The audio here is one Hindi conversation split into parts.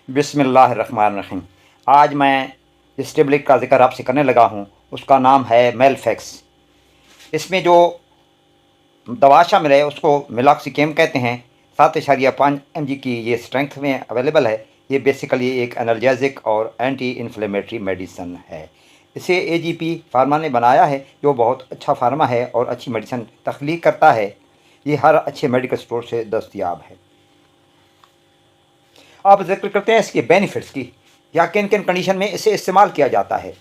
बिस्मिल्लाहिर्रहमानिर्रहीम। आज मैं जिस टेबलेट का ज़िक्र आपसे करने लगा हूँ उसका नाम है मेलफेक्स। इसमें जो दवा शामिल है उसको मिलॉक्सिकेम कहते हैं। 7.5 mg की ये स्ट्रेंथ में अवेलेबल है। ये बेसिकली एक एनर्जेटिक और एंटी इन्फ्लेमेटरी मेडिसन है। इसे एजीपी फार्मा ने बनाया है, जो बहुत अच्छा फार्मा है और अच्छी मेडिसिन तख्लीक करता है। ये हर अच्छे मेडिकल स्टोर से दस्तयाब है। अब जिक्र करते हैं इसके बेनिफिट्स की, या किन किन कंडीशन में इसे इस्तेमाल किया जाता है।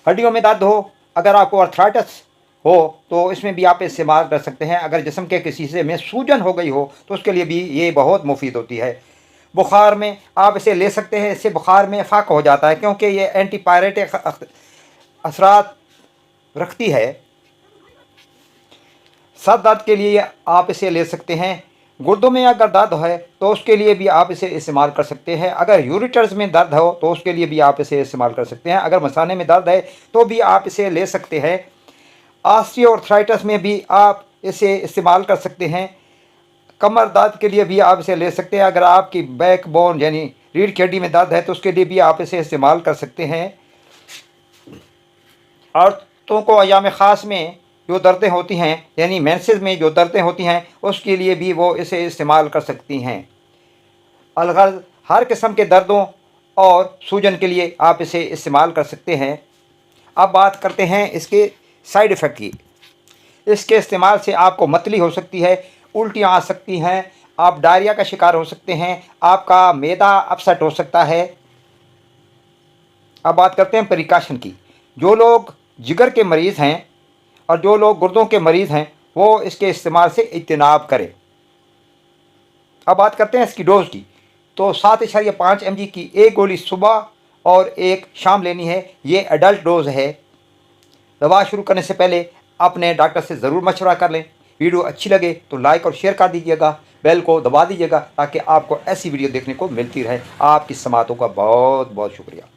हड्डियों में दर्द हो, अगर आपको अर्थराइटिस हो तो इसमें भी आप इस्तेमाल कर सकते हैं। अगर जिस्म के किसी हिस्से में सूजन हो गई हो तो उसके लिए भी ये बहुत मुफीद होती है। बुखार में आप इसे ले सकते हैं, इससे बुखार में फ़ाक़ हो जाता है क्योंकि ये एंटीपायरेटिक असरात रखती है। सर दर्द के लिए आप इसे ले सकते हैं। गुर्दों में अगर दर्द है तो उसके लिए भी आप इसे इस्तेमाल कर सकते हैं। अगर यूरेटर्स में दर्द हो तो उसके लिए भी आप इसे इस्तेमाल कर सकते हैं। अगर मसाने में दर्द है तो भी आप इसे ले सकते हैं। ऑस्टियोआर्थराइटिस में भी आप इसे इस्तेमाल कर सकते हैं। कमर दर्द के लिए भी आप इसे ले सकते हैं। अगर आपकी बैक बोन यानी रीढ़ की हड्डी में दर्द है तो उसके लिए भी आप इसे इस्तेमाल कर सकते हैं। औरतों को अयाम ख़ास में जो दर्दें होती हैं, यानी मेंसेस में जो दर्दें होती हैं, उसके लिए भी वो इसे इस्तेमाल कर सकती हैं। अलगर्ज़ हर किस्म के दर्दों और सूजन के लिए आप इसे इस्तेमाल कर सकते हैं। अब बात करते हैं इसके साइड इफ़ेक्ट की। इसके इस्तेमाल से आपको मतली हो सकती है, उल्टियाँ आ सकती हैं, आप डायरिया का शिकार हो सकते हैं, आपका मैदा अपसेट हो सकता है। अब बात करते हैं प्रिकॉशन की। जो लोग जिगर के मरीज़ हैं और जो लोग गुर्दों के मरीज़ हैं वो इसके इस्तेमाल से इज्तनाब करें। अब बात करते हैं इसकी डोज़ की। तो 7.5 mg की एक गोली सुबह और एक शाम लेनी है। ये एडल्ट डोज़ है। दवा शुरू करने से पहले अपने डॉक्टर से ज़रूर मशवरा कर लें। वीडियो अच्छी लगे तो लाइक और शेयर कर दीजिएगा, बेल को दबा दीजिएगा ताकि आपको ऐसी वीडियो देखने को मिलती रहे। आपकी समातों का बहुत बहुत शुक्रिया।